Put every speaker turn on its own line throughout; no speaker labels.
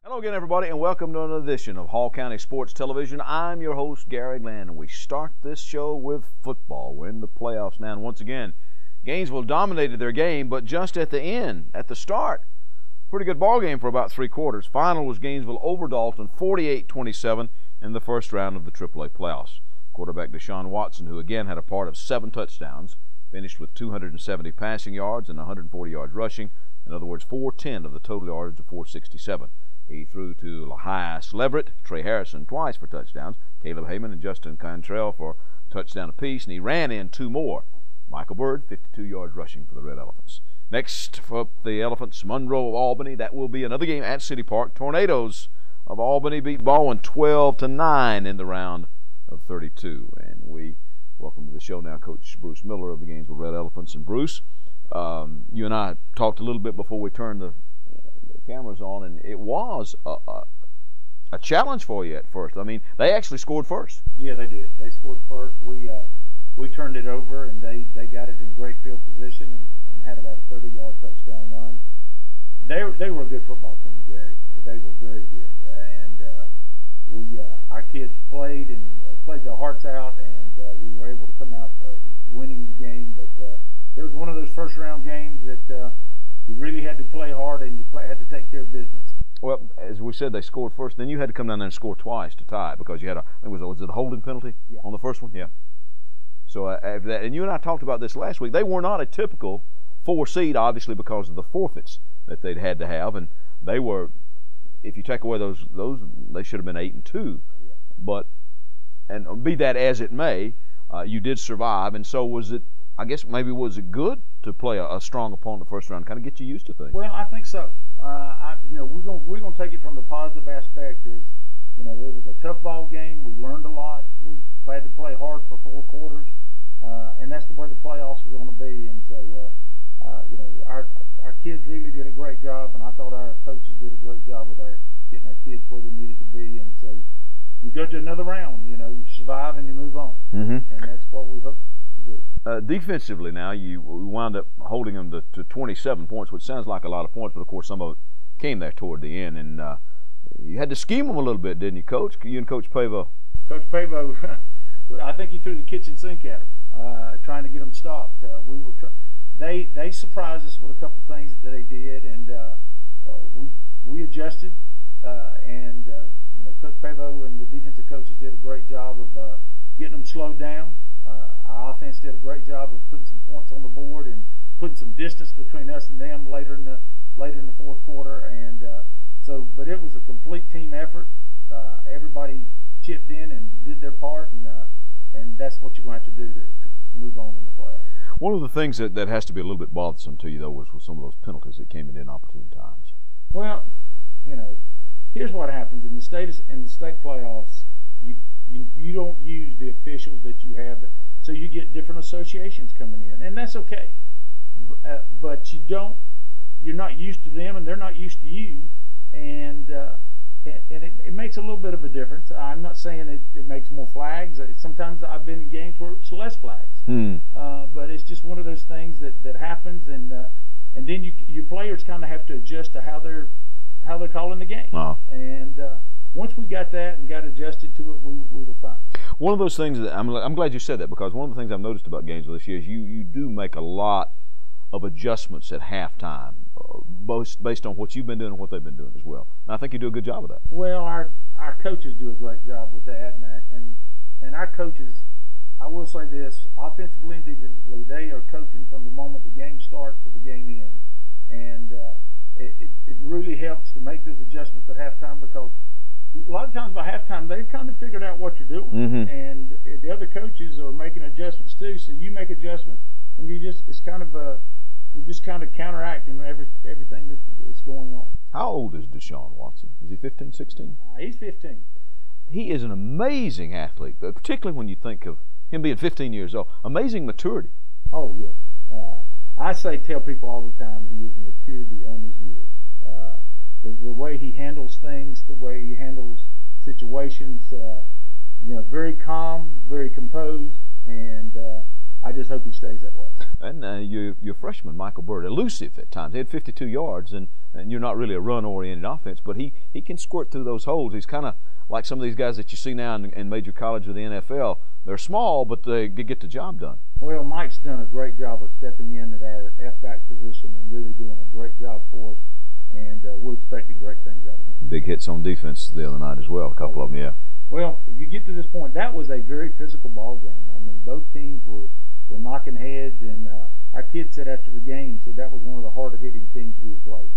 Hello again, everybody, and welcome to another edition of Hall County Sports Television. I'm your host, Gary Glenn, and we start this show with football. We're in the playoffs now, and once again, Gainesville dominated their game, but just at the end, at the start, pretty good ball game for about 3 quarters. Final was Gainesville over Dalton, 48-27 in the first round of the AAA playoffs. Quarterback Deshaun Watson, who again had a part of 7 touchdowns, finished with 270 passing yards and 140 yards rushing. In other words, 410 of the total yardage of 467. He threw to Lahias Leverett, Trey Harrison twice for touchdowns, Caleb Heyman and Justin Cantrell for a touchdown apiece, and he ran in 2 more. Michael Bird, 52 yards rushing for the Red Elephants. Next for the Elephants, Monroe of Albany. That will be another game at City Park. Tornadoes of Albany beat Baldwin 12-9 in the round of 32. And we welcome to the show now Coach Bruce Miller of the Gainesville Red Elephants. And Bruce, you and I talked a little bit before we turned the cameras on, and it was a challenge for you at first. I mean, they actually scored first.
Yeah, they did. They scored first. We turned it over, and they got it in great field position and had about a 30-yard touchdown run. They were a good football team, Gary. They were very good, and our kids played their hearts out, and we were able to come out winning the game. But it was one of those first-round games that you really had to play hard, and you had to take care of business.
Well, as we said, they scored first. Then you had to come down there and score twice to tie because you had was it a holding penalty on the first one? Yeah. So after that, and you and I talked about this last week, they were not a typical 4 seed, obviously, because of the forfeits that they'd had to have, and they were, if you take away those they should have been 8-2.
Yeah.
But, and be that as it may, you did survive, and so was it. I guess maybe was it good to play a strong opponent in the first round, kind of get you used to things?
Well, I think so. We're gonna take it from the positive aspect. Is it was a tough ball game. We learned a lot. We had to play hard for 4 quarters, and that's the way the playoffs are going to be. And so, our kids really did a great job, and I thought our coaches did a great job with getting our kids where they needed to be. And so, you go to another round. You survive and you move on, and that's what we hope.
Defensively now, you wound up holding them to 27 points, which sounds like a lot of points, but of course some of it came there toward the end, and you had to scheme them a little bit, didn't you, Coach? You and Coach Pavo.
Coach Pavo, I think he threw the kitchen sink at them, trying to get them stopped. They surprised us with a couple things that they did, and we adjusted, and Coach Pavo and the defensive coaches did a great job of getting them slowed down. Our offense did a great job of putting some points on the board and putting some distance between us and them later in the fourth quarter, and but it was a complete team effort. Everybody chipped in and did their part, and that's what you're going to have to do to move on in the playoffs.
One of the things that has to be a little bit bothersome to you, though, was some of those penalties that came in inopportune times.
Well, here's what happens in the state playoffs. You don't use the officials that you have, so you get different associations coming in, and that's okay. But you're not used to them, and they're not used to you, and it makes a little bit of a difference. I'm not saying it makes more flags. Sometimes I've been in games where it's less flags, but it's just one of those things that happens, and then your players kind of have to adjust to how they're calling the game, and. Once we got that and got adjusted to it, we were fine.
One of those things that I'm glad you said that, because one of the things I've noticed about Gainesville this year is you do make a lot of adjustments at halftime, both based on what you've been doing and what they've been doing as well. And I think you do a good job of that.
Well, our coaches do a great job with that, and our coaches, I will say this, offensively and defensively, they are coaching from the moment the game starts to the game ends, and it really helps to make those adjustments at halftime, because a lot of times by halftime they've kind of figured out what you're doing, and the other coaches are making adjustments too. So you make adjustments, and you're just kind of counteracting everything that's going on.
How old is Deshaun Watson? Is he 15, 16?
He's 15.
He is an amazing athlete, but particularly when you think of him being 15 years old. Amazing maturity.
Oh yes. I tell people all the time he is mature beyond his years. The way he handles things, the way he handles situations, very calm, very composed, and I just hope he stays that way.
And your freshman, Michael Byrd, elusive at times. He had 52 yards, and you're not really a run-oriented offense, but he can squirt through those holes. He's kind of like some of these guys that you see now in major college or the NFL. They're small, but they get the job done.
Well, Mike's done a great job of stepping in at our F-back position and really doing a great job for us, and we're expecting great things out of him.
Big hits on defense the other night as well, a couple of them, yeah.
Well, you get to this point, that was a very physical ball game. I mean, both teams were knocking heads, and our kids said after the game, that was one of the harder-hitting teams we've played.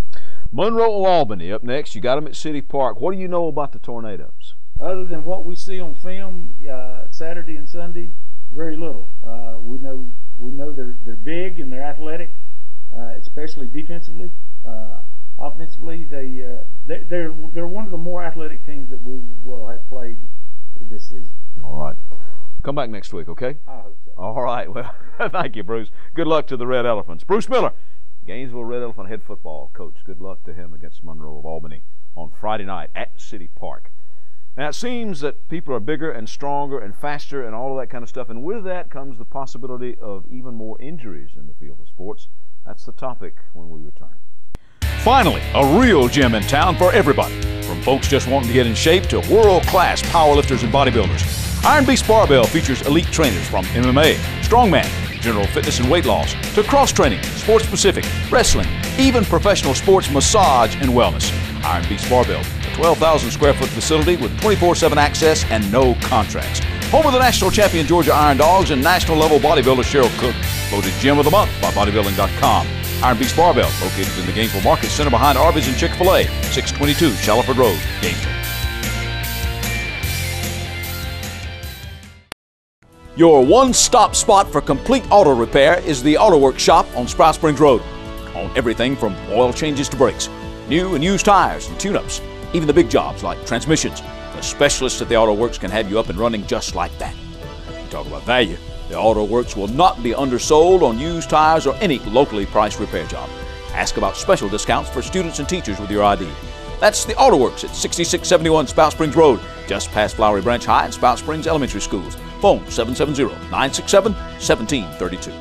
Monroe Albany up next. You got them at City Park. What do you know about the Tornadoes?
Other than what we see on film Saturday and Sunday, very little. We know they're big and they're athletic, especially defensively. Offensively, they're one of the more athletic teams that we will have played this season.
All right. Come back next week, okay?
I hope so.
All right. Well, thank you, Bruce. Good luck to the Red Elephants. Bruce Miller, Gainesville Red Elephant head football coach. Good luck to him against Monroe of Albany on Friday night at City Park. Now, it seems that people are bigger and stronger and faster and all of that kind of stuff, and with that comes the possibility of even more injuries in the field of sports. That's the topic when we return. Finally, a real gym in town for everybody, from folks just wanting to get in shape to world-class powerlifters and bodybuilders. Iron Beast Barbell features elite trainers from MMA, strongman, general fitness and weight loss, to cross-training, sports-specific, wrestling, even professional sports massage and wellness. Iron Beast Barbell, a 12,000 square foot facility with 24/7 access and no contracts. Home of the national champion Georgia Iron Dogs and national level bodybuilder Cheryl Cook. Voted Gym of the Month by bodybuilding.com. Iron Beast Barbell, located in the Gainesville Market Center behind Arby's and Chick-fil-A, 622 Shallowford Road, Gainesville. Your one-stop spot for complete auto repair is the Auto Works shop on Sprout Springs Road. On everything from oil changes to brakes, new and used tires and tune-ups, even the big jobs like transmissions. The specialists at the Auto Works can have you up and running just like that. You talk about value. The Auto Works will not be undersold on used tires or any locally priced repair job. Ask about special discounts for students and teachers with your ID. That's the Auto Works at 6671 Spout Springs Road, just past Flowery Branch High and Spout Springs Elementary Schools. Phone 770-967-1732.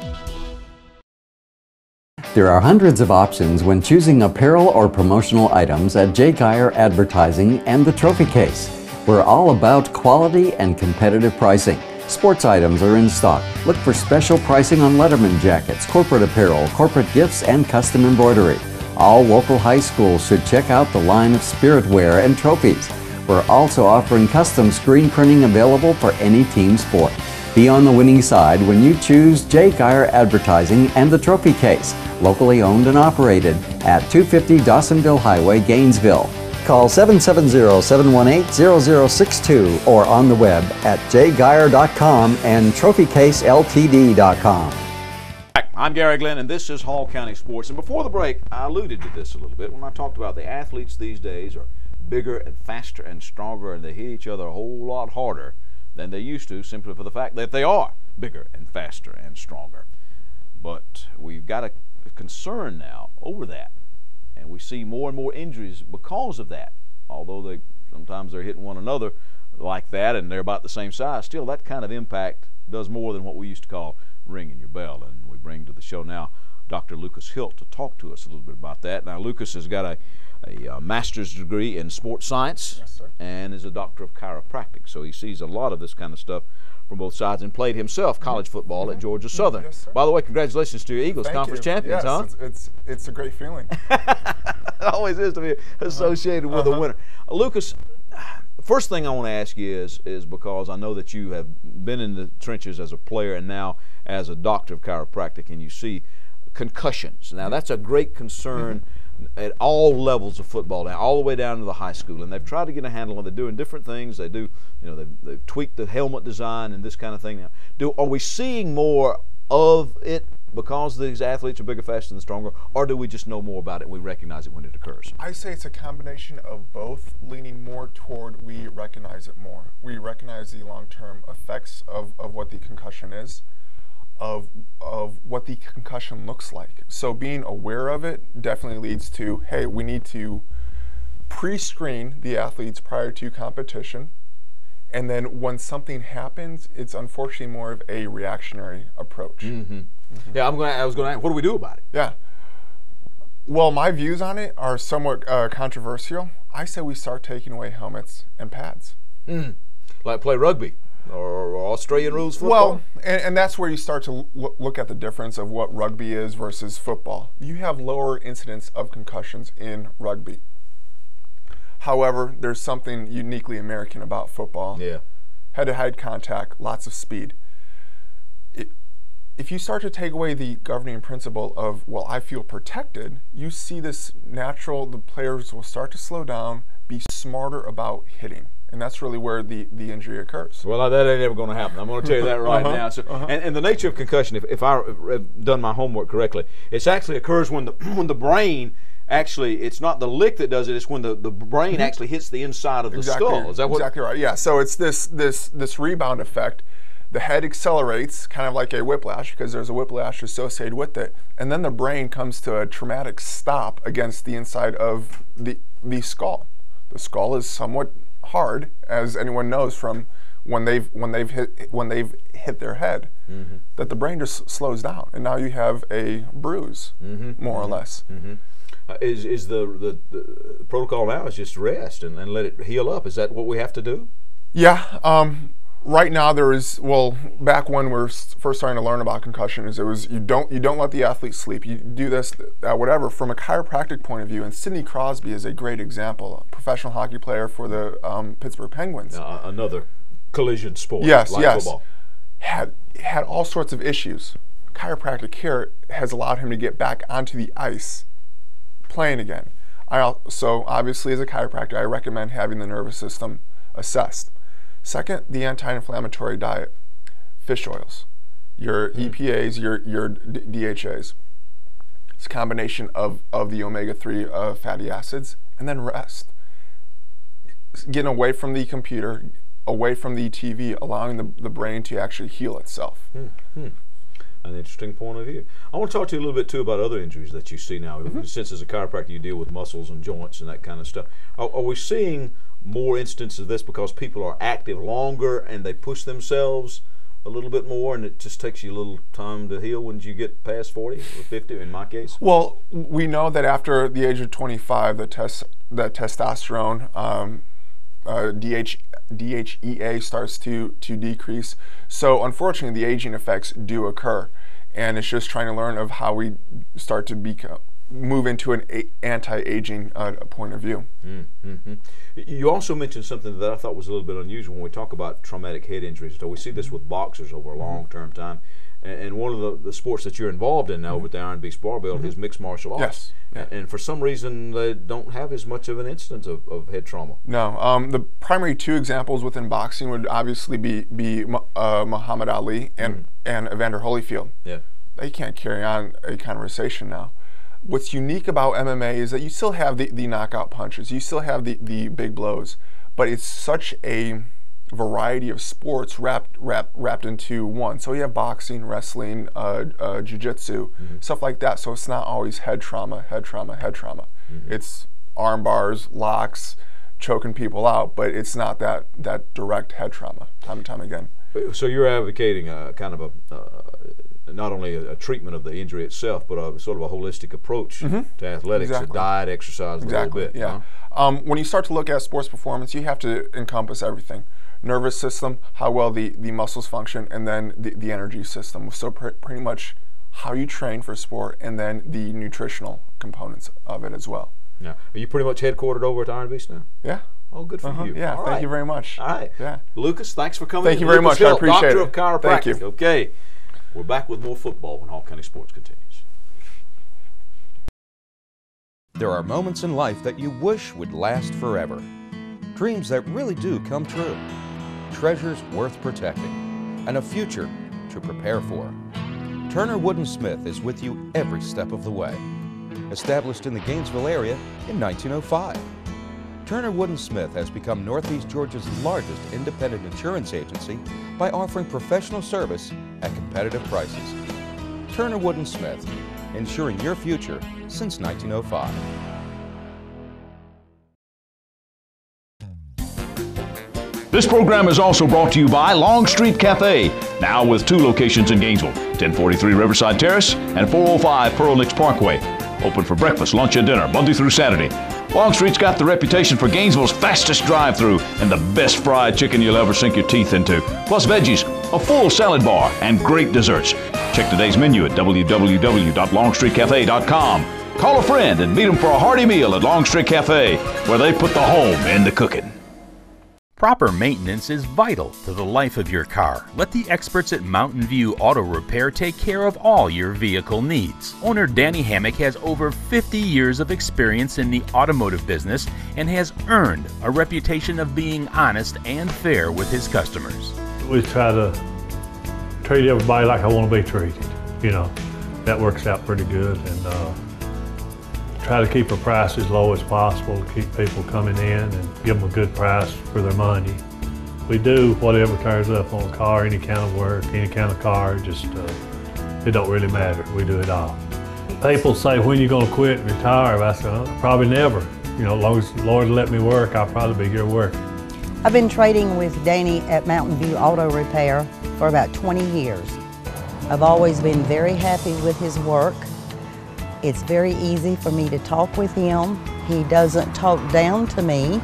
There are hundreds of options when choosing apparel or promotional items at J. Geyer Advertising and the Trophy Case. We're all about quality and competitive pricing. Sports items are in stock. Look for special pricing on Letterman jackets, corporate apparel, corporate gifts, and custom embroidery. All local high schools should check out the line of spiritware and trophies. We're also offering custom screen printing available for any team sport. Be on the winning side when you choose J. Geyer Advertising and the Trophy Case, locally owned and operated at 250 Dawsonville Highway, Gainesville. Call 770-718-0062 or on the web at jgeyer.com and trophycaseltd.com.
I'm Gary Glenn, and this is Hall County Sports. And before the break, I alluded to this a little bit when I talked about the athletes these days are bigger and faster and stronger, and they hit each other a whole lot harder than they used to, simply for the fact that they are bigger and faster and stronger. But we've got a concern now over that, and we see more and more injuries because of that. Although sometimes they're hitting one another like that and they're about the same size, still that kind of impact does more than what we used to call ringing your bell. And we bring to the show now Dr. Lucas Hilt to talk to us a little bit about that. Now, Lucas has got a master's degree in sports science.
Yes, sir.
And is a doctor of chiropractic, so he sees a lot of this kind of stuff from both sides, and played himself college football at Georgia Southern.
Yes, sir.
By the way, congratulations to your Eagles,
Thank
conference
you.
champions,
yes,
huh?
It's a great feeling.
It always is to be associated with a winner. Lucas, first thing I want to ask you is because I know that you have been in the trenches as a player and now as a doctor of chiropractic, and you see concussions. Now, that's a great concern at all levels of football now, all the way down to the high school, and they've tried to get a handle on it. They're doing different things. They do, they've tweaked the helmet design and this kind of thing now. Are we seeing more of it because these athletes are bigger, faster, and stronger, or do we just know more about it and we recognize it when it occurs?
I say it's a combination of both, leaning more toward we recognize it more. We recognize the long-term effects of what the concussion is. of what the concussion looks like. So being aware of it definitely leads to, hey, we need to pre-screen the athletes prior to competition. And then when something happens, it's unfortunately more of a reactionary approach.
Yeah, I was going to ask, what do we do about it?
Yeah. Well, my views on it are somewhat controversial. I say we start taking away helmets and pads.
Like play rugby or Australian rules football?
Well, and that's where you start to look at the difference of what rugby is versus football. You have lower incidence of concussions in rugby. However, there's something uniquely American about football.
Yeah.
Head-to-head contact, lots of speed. If you start to take away the governing principle of, well, I feel protected, you see this natural, the players will start to slow down, be smarter about hitting. And that's really where the injury occurs.
Well, that ain't ever going to happen. I'm going to tell you that right now. So, and the nature of concussion, if I've done my homework correctly, it actually occurs when the brain actually, it's not the lick that does it, it's when the brain actually hits the inside of the skull. Is that what?
Exactly right. Yeah. So it's this rebound effect. The head accelerates, kind of like a whiplash, because there's a whiplash associated with it, and then the brain comes to a traumatic stop against the inside of the skull. The skull is somewhat hard, as anyone knows from when they've hit their head, that the brain just slows down, and now you have a bruise, more or less.
Is the protocol now is just rest and let it heal up? Is that what we have to do?
Yeah. Right now, there is, well, back when we were first starting to learn about concussion, it was you don't let the athlete sleep. You do this, whatever. From a chiropractic point of view, and Sidney Crosby is a great example, a professional hockey player for the Pittsburgh Penguins.
Another collision sport.
Yes,
like
yes.
Football.
Had all sorts of issues. Chiropractic care has allowed him to get back onto the ice, playing again. So obviously, as a chiropractor, I recommend having the nervous system assessed. Second, the anti-inflammatory diet, fish oils, your EPAs, your DHAs. It's a combination of the omega-3 fatty acids, and then rest. Getting away from the computer, away from the TV, allowing the brain to actually heal itself.
An interesting point of view. I want to talk to you a little bit too about other injuries that you see now. Since as a chiropractor you deal with muscles and joints and that kind of stuff. Are we seeing more instances of this because people are active longer and they push themselves a little bit more, and it just takes you a little time to heal when you get past 40 or 50 in my case?
Well, we know that after the age of 25, the testosterone, DHEA starts to decrease. So unfortunately, the aging effects do occur, and it's just trying to learn of how we start to move into an anti-aging point of view.
You also mentioned something that I thought was a little bit unusual when we talk about traumatic head injuries. So we see this with boxers over a long-term time. And one of the sports that you're involved in now with the Iron Beast Barbell is mixed martial arts.
Yes.
And for some reason, they don't have as much of an instance of head trauma.
No. The primary two examples within boxing would obviously be Muhammad Ali and Evander Holyfield.
Yeah. They
can't carry on a conversation now. What's unique about MMA is that you still have the knockout punches, you still have the big blows, but it's such a variety of sports wrapped into one. So you have boxing, wrestling, jiu-jitsu, stuff like that. So it's not always head trauma. It's arm bars, locks, choking people out, but it's not that direct head trauma time and time again.
So you're advocating a kind of not only a treatment of the injury itself, but sort of a holistic approach to athletics,
Exactly.
diet, exercise, a little bit.
Yeah.
Huh?
When you start to look at sports performance, you have to encompass everything. Nervous system, how well the muscles function, and then the energy system. So pretty much how you train for sport, and then the nutritional components of it as well.
Yeah. Are you pretty much headquartered over at Iron Beast now?
Yeah.
Oh, good for you.
Yeah, thank you very much.
All right.
Yeah.
Lucas, thanks for coming.
Thank you very much.
Hill,
I appreciate
Doctor
it.
of Chiropractic.
Thank you.
Okay. We're back with more football when Hall County Sports continues.
There are moments in life that you wish would last forever. Dreams that really do come true. Treasures worth protecting. And a future to prepare for. Turner Wood & Smith is with you every step of the way. Established in the Gainesville area in 1905. Turner Wood & Smith has become Northeast Georgia's largest independent insurance agency by offering professional service at competitive prices. Turner Wood & Smith, ensuring your future since 1905.
This program is also brought to you by Longstreet Cafe, now with 2 locations in Gainesville, 1043 Riverside Terrace and 405 Pearl Nicks Parkway. Open for breakfast, lunch, and dinner, Monday through Saturday. Longstreet's got the reputation for Gainesville's fastest drive-thru and the best fried chicken you'll ever sink your teeth into, plus veggies, a full salad bar, and great desserts. Check today's menu at www.longstreetcafe.com. Call a friend and meet them for a hearty meal at Longstreet Cafe, where they put the home in the cooking.
Proper maintenance is vital to the life of your car. Let the experts at Mountain View Auto Repair take care of all your vehicle needs. Owner Danny Hammock has over 50 years of experience in the automotive business and has earned a reputation of being honest and fair with his customers.
We try to treat everybody like I want to be treated. You know, that works out pretty good, and try to keep our price as low as possible to keep people coming in and give them a good price for their money. We do whatever turns up on a car, any kind of work, any kind of car, just it don't really matter. We do it all. People say, when are you going to quit and retire? I said, probably never. You know, as long as the Lord let me work, I'll probably be here working.
I've been trading with Danny at Mountain View Auto Repair for about 20 years. I've always been very happy with his work. It's very easy for me to talk with him. He doesn't talk down to me.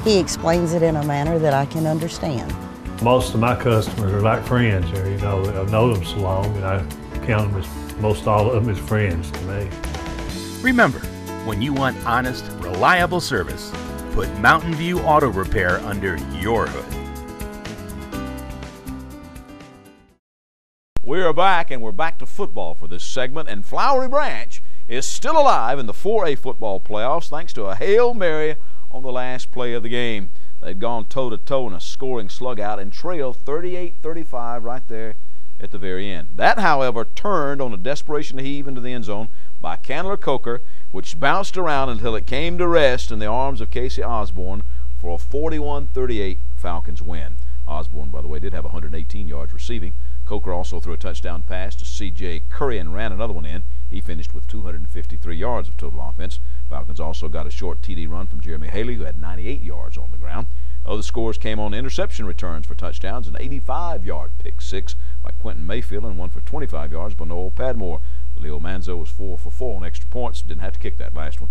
He explains it in a manner that I can understand.
Most of my customers are like friends here. You know, I've known them so long, and I count them as, most all of them as friends to me.
Remember, when you want honest, reliable service, put Mountain View Auto Repair under your hood.
We are back, and we're back to football for this segment, and Flowery Branch is still alive in the 4A football playoffs thanks to a Hail Mary on the last play of the game. They'd gone toe-to-toe in a scoring slugout and trailed 38-35 right there at the very end. That, however, turned on a desperation heave into the end zone by Candler Coker, which bounced around until it came to rest in the arms of Casey Osborne for a 41-38 Falcons win. Osborne, by the way, did have 118 yards receiving. Coker also threw a touchdown pass to C.J. Curry and ran another one in. He finished with 253 yards of total offense. Falcons also got a short TD run from Jeremy Haley, who had 98 yards on the ground. Other scores came on interception returns for touchdowns, an 85-yard pick six by Quentin Mayfield and one for 25 yards by Noel Padmore. Leo Manzo was 4 for 4 on extra points. Didn't have to kick that last one.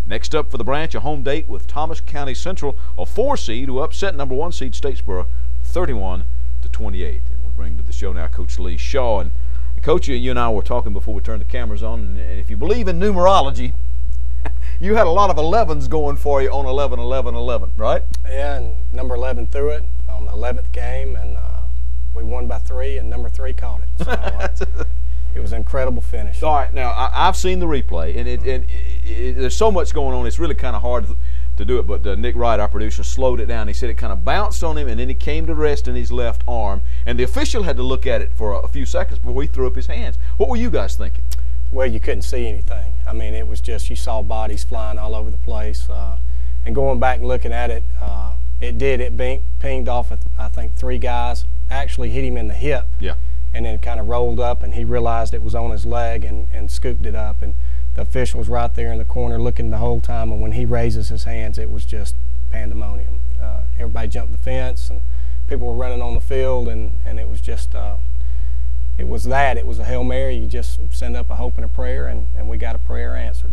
Next up for the Branch, a home date with Thomas County Central, a 4 seed who upset number 1 seed Statesboro 31-28. And we'll bring to the show now Coach Lee Shaw. And Coach, you and I were talking before we turned the cameras on, and if you believe in numerology, you had a lot of 11s going for you on 11-11-11, right?
Yeah, and number 11 threw it on the 11th game, and we won by 3, and number 3 caught it. So it was an incredible finish.
All right, now I've seen the replay, and there's so much going on, it's really kind of hard to do it, but Nick Wright, our producer, slowed it down. He said it kind of bounced on him, and then he came to rest in his left arm, and the official had to look at it for a few seconds before he threw up his hands. What were you guys thinking?
Well, you couldn't see anything. I mean, it was just, you saw bodies flying all over the place, and going back and looking at it, it pinged off, I think, 3 guys, actually hit him in the hip.
Yeah.
And then kind of rolled up, and he realized it was on his leg and scooped it up. And the official was right there in the corner looking the whole time, and when he raises his hands, it was just pandemonium. Everybody jumped the fence, and people were running on the field, and it was just, it was a Hail Mary. You just send up a hope and a prayer, and we got a prayer answered.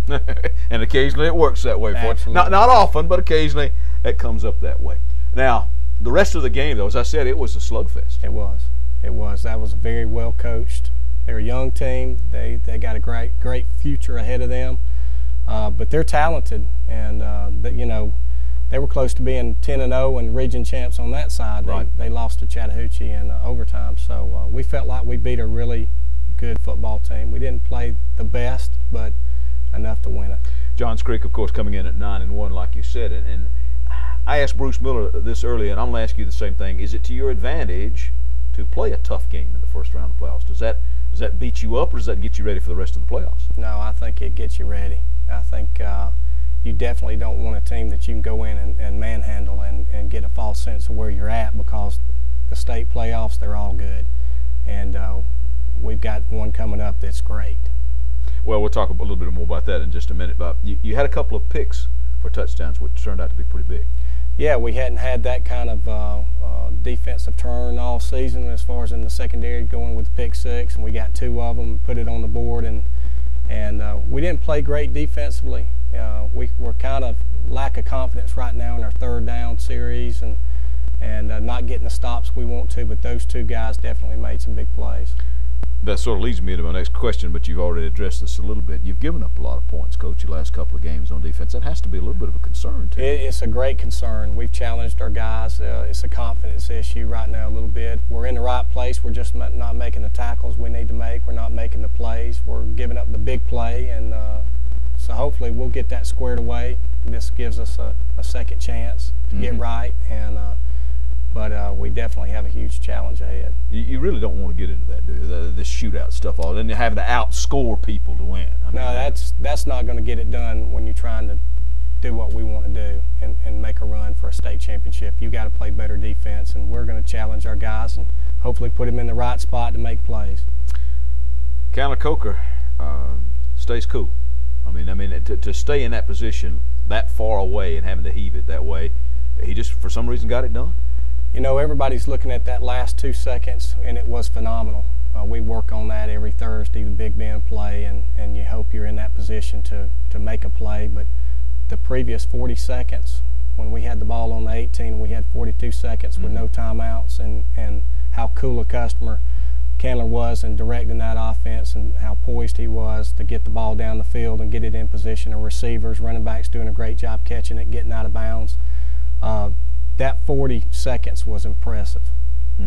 And occasionally it works that way for you. Not often, but occasionally it comes up that way. Now, the rest of the game, though, as I said, it was a slugfest.
It was. It was. That was very well coached. They're a young team. They got a great future ahead of them, but they're talented, and you know, they were close to being 10-0 and region champs on that side. Right. They lost to Chattahoochee in overtime, so we felt like we beat a really good football team. We didn't play the best, but enough to win it. Johns
Creek, of course, coming in at 9-1, like you said, and I asked Bruce Miller this earlier, and I'm going to ask you the same thing. Is it to your advantage to play a tough game in the first round of the playoffs? Does that beat you up, or does that get you ready for the rest of the playoffs?
No, I think it gets you ready. I think you definitely don't want a team that you can go in and manhandle and get a false sense of where you're at, because the state playoffs, they're all good. And we've got one coming up that's great.
Well, we'll talk a little bit more about that in just a minute. But you had a couple of picks for touchdowns, which turned out to be pretty big.
Yeah, we hadn't had that kind of defensive turn all season as far as in the secondary, going with the pick six, and we got 2 of them, put it on the board, and we didn't play great defensively. We're kind of lack of confidence right now in our 3rd down series and not getting the stops we want to, but those 2 guys definitely made some big plays.
That sort of leads me to my next question, but you've already addressed this a little bit. You've given up a lot of points, Coach, your last couple of games on defense. That has to be a little bit of a concern, too.
It's a great concern. We've challenged our guys. It's a confidence issue right now a little bit. We're in the right place. We're just not making the tackles we need to make. We're not making the plays. We're giving up the big play, and so hopefully we'll get that squared away. This gives us a second chance to get right, and but we definitely have a huge challenge ahead.
You really don't want to get into that, do you? This shootout stuff, all, and having to outscore people to win. I mean,
no, that's not going to get it done when you're trying to do what we want to do and make a run for a state championship. You got to play better defense, and we're going to challenge our guys and hopefully put them in the right spot to make plays.
Chandler Coker stays cool. I mean, to stay in that position that far away and having to heave it that way, he just for some reason got it done.
You know, everybody's looking at that last 2 seconds, and it was phenomenal. We work on that every Thursday, the Big Bend play, and you hope you're in that position to make a play. But the previous 40 seconds, when we had the ball on the 18, we had 42 seconds with no timeouts, and how cool a customer Chandler was in directing that offense and how poised he was to get the ball down the field and get it in position. And receivers, running backs doing a great job catching it, getting out of bounds. That 40 seconds was impressive,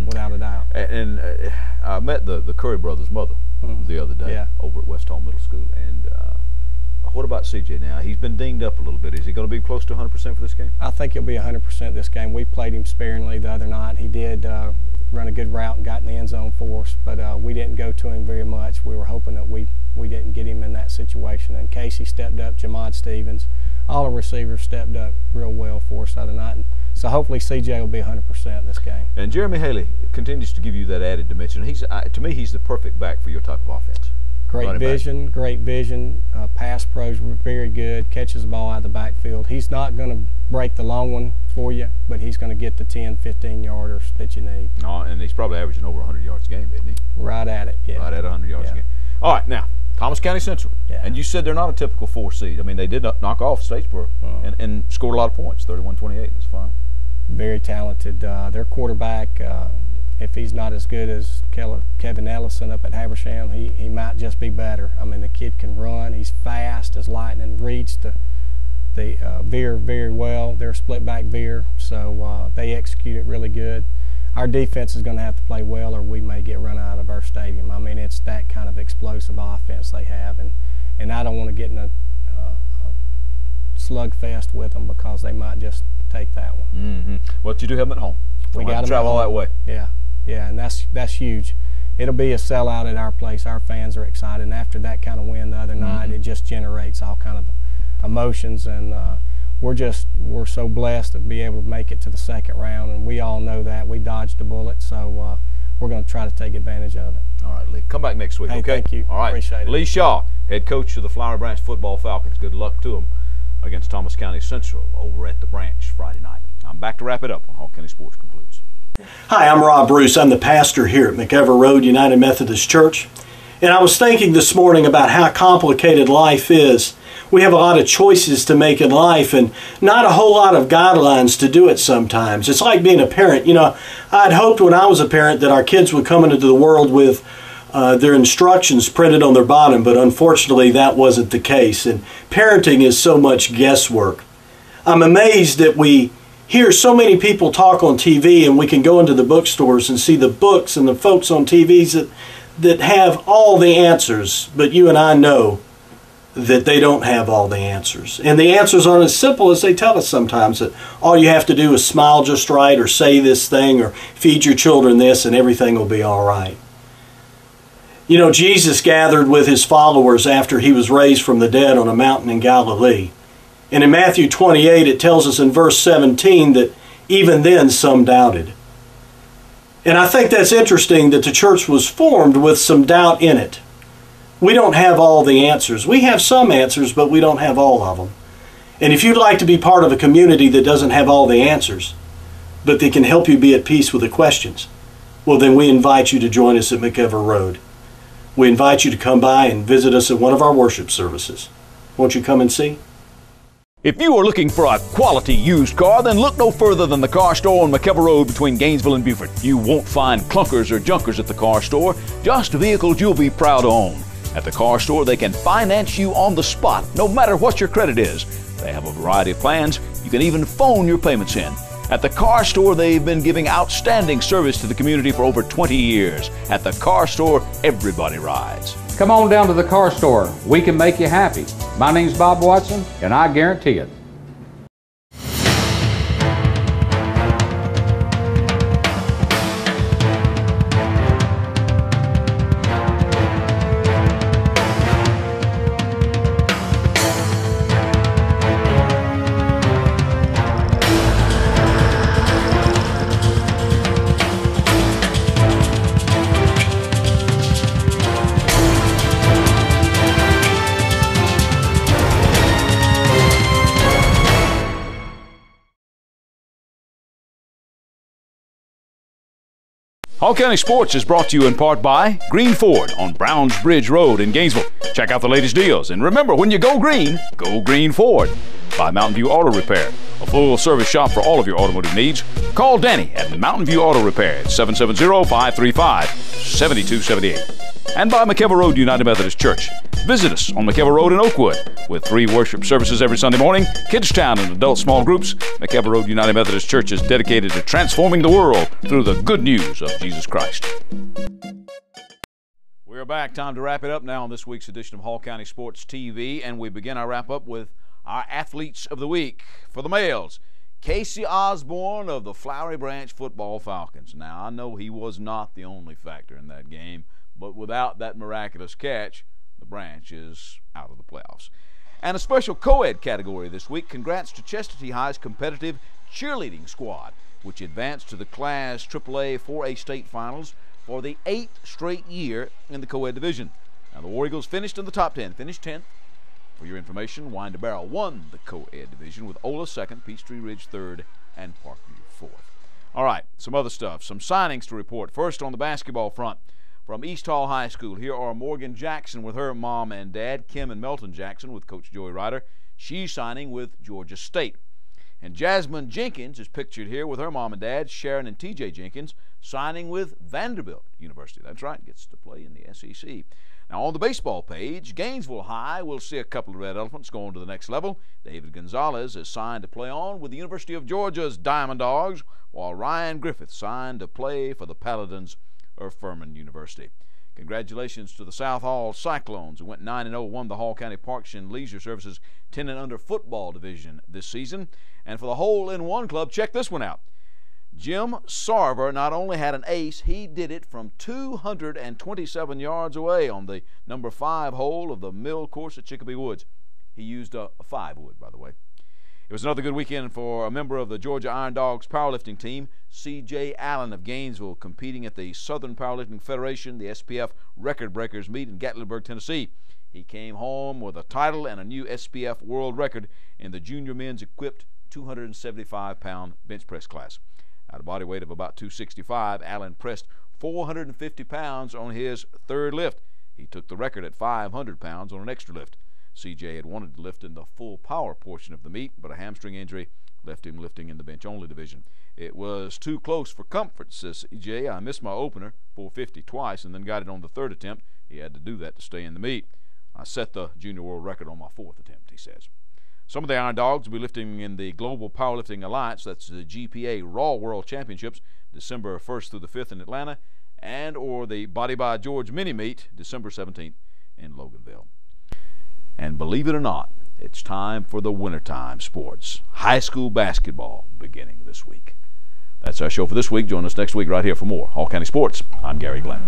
without a doubt.
And I met the Curry brothers' mother the other day over at West Hall Middle School. And what about CJ now? He's been dinged up a little bit. Is he going to be close to 100% for this game?
I think he'll be 100% this game. We played him sparingly the other night. He did run a good route and got in the end zone for us, but we didn't go to him very much. We were hoping that we didn't get him in that situation. And Casey stepped up, Jamad Stevens, all the receivers stepped up real well for us the other night. And so hopefully CJ will be 100% this game. And
Jeremy Haley continues to give you that added dimension. To me, he's the perfect back for your type of offense.
Great vision, pass pros very good, catches the ball out of the backfield. He's not going to break the long one for you, but he's going to get the 10, 15-yarders that you need.
No, and he's probably averaging over 100 yards a game, isn't he?
Right at it, yeah.
Right at 100 yards a game. All right, now, Thomas County Central. Yeah. And you said they're not a typical 4 seed. I mean, they did knock off Statesboro and scored a lot of points, 31-28 in this final.
Very talented. Their quarterback, if he's not as good as Kevin Ellison up at Habersham, he might just be better. I mean, the kid can run. He's fast as lightning, reads the veer very well. They're a split back veer, so they execute it really good. Our defense is going to have to play well, or we may get run out of our stadium. I mean, it's that kind of explosive offense they have, and I don't want to get in a slugfest with them because they might just take that one.
But you do have them at home.
We got to
travel all that way.
Yeah, and that's huge. It'll be a sellout at our place. Our fans are excited, and after that kind of win the other night, it just generates all kind of emotions, and we're so blessed to be able to make it to the second round, and we all know that. We dodged a bullet, so we're going to try to take advantage of it.
All right, Lee. Come back next week, okay?
Thank you.
All right.
Appreciate it.
Lee Shaw, head coach of the Flowery Branch Football Falcons. Good luck to him against Thomas County Central over at the Branch Friday night. I'm back to wrap it up when Hall County Sports concludes.
Hi, I'm Rob Bruce. I'm the pastor here at McEver Road United Methodist Church. And I was thinking this morning about how complicated life is. We have a lot of choices to make in life and not a whole lot of guidelines to do it sometimes. It's like being a parent. You know, I'd hoped when I was a parent that our kids would come into the world with their instructions printed on their bottom, but unfortunately that wasn't the case. And parenting is so much guesswork. I'm amazed that we hear so many people talk on TV, and we can go into the bookstores and see the books and the folks on TVs that have all the answers, but you and I know that they don't have all the answers. And the answers aren't as simple as they tell us sometimes, that all you have to do is smile just right, or say this thing, or feed your children this, and everything will be all right. You know, Jesus gathered with his followers after he was raised from the dead on a mountain in Galilee. And in Matthew 28, it tells us in verse 17 that even then some doubted. And I think that's interesting that the church was formed with some doubt in it. We don't have all the answers. We have some answers, but we don't have all of them. And if you'd like to be part of a community that doesn't have all the answers, but that can help you be at peace with the questions, well, then we invite you to join us at McEver Road. We invite you to come by and visit us at one of our worship services. Won't you come and see?
If you are looking for a quality used car, then look no further than the car store on McEver Road between Gainesville and Beaufort. You won't find clunkers or junkers at the car store, just vehicles you'll be proud to own. At the car store, they can finance you on the spot, no matter what your credit is. They have a variety of plans. You can even phone your payments in. At the car store, they've been giving outstanding service to the community for over 20 years. At the car store, everybody rides.
Come on down to the car store. We can make you happy. My name's Bob Watson, and I guarantee it.
Hall County Sports is brought to you in part by Green Ford on Browns Bridge Road in Gainesville. Check out the latest deals. And remember, when you go Green Ford. By Mountain View Auto Repair, a full-service shop for all of your automotive needs. Call Danny at Mountain View Auto Repair at 770-535-7278. And by McEver Road United Methodist Church. Visit us on McEver Road in Oakwood with 3 worship services every Sunday morning, Kids Town and adult small groups. McEver Road United Methodist Church is dedicated to transforming the world through the good news of Jesus Christ. We're back. Time to wrap it up now on this week's edition of Hall County Sports TV, and we begin our wrap-up with our Athletes of the Week. For the males, Casey Osborne of the Flowery Branch Football Falcons. Now, I know he was not the only factor in that game, but without that miraculous catch, the Branch is out of the playoffs. And a special co-ed category this week. Congrats to Chestatee High's competitive cheerleading squad, which advanced to the Class AAA 4A state finals for the 8th straight year in the co-ed division. Now, the War Eagles finished in the top 10, finished 10th. For your information, Winder Barrow won the co-ed division with Ola 2nd, Peachtree Ridge 3rd, and Parkview 4th. All right, some other stuff, some signings to report. First, on the basketball front, from East Hall High School, here are Morgan Jackson with her mom and dad, Kim and Melton Jackson with Coach Joey Ryder. She's signing with Georgia State. And Jasmine Jenkins is pictured here with her mom and dad, Sharon and TJ Jenkins, signing with Vanderbilt University. That's right, gets to play in the SEC. Now, on the baseball page, Gainesville High will see a couple of Red Elephants going to the next level. David Gonzalez is signed to play on with the University of Georgia's Diamond Dogs, while Ryan Griffith signed to play for the Paladins of Furman University. Congratulations to the South Hall Cyclones, who went 9-0, won the Hall County Parks and Leisure Services 10 and under football division this season. And for the Hole-in-One Club, check this one out. Jim Sarver not only had an ace, he did it from 227 yards away on the number 5 hole of the Mill course at Chicopee Woods. He used a 5-wood, by the way. It was another good weekend for a member of the Georgia Iron Dogs powerlifting team, C.J. Allen of Gainesville, competing at the Southern Powerlifting Federation, the SPF Record Breakers meet in Gatlinburg, Tennessee. He came home with a title and a new SPF world record in the junior men's equipped 275-pound bench press class. At a body weight of about 265, Allen pressed 450 pounds on his 3rd lift. He took the record at 500 pounds on an extra lift. CJ had wanted to lift in the full power portion of the meet, but a hamstring injury left him lifting in the bench-only division. It was too close for comfort, says CJ. I missed my opener, 450 twice, and then got it on the 3rd attempt. He had to do that to stay in the meet. I set the junior world record on my 4th attempt, he says. Some of the Iron Dogs will be lifting in the Global Powerlifting Alliance, that's the GPA Raw World Championships, December 1st through the 5th in Atlanta, and or the Body by George Mini Meet, December 17th in Loganville. And believe it or not, it's time for the wintertime sports. High school basketball beginning this week. That's our show for this week. Join us next week right here for more Hall County Sports. I'm Gary Glenn.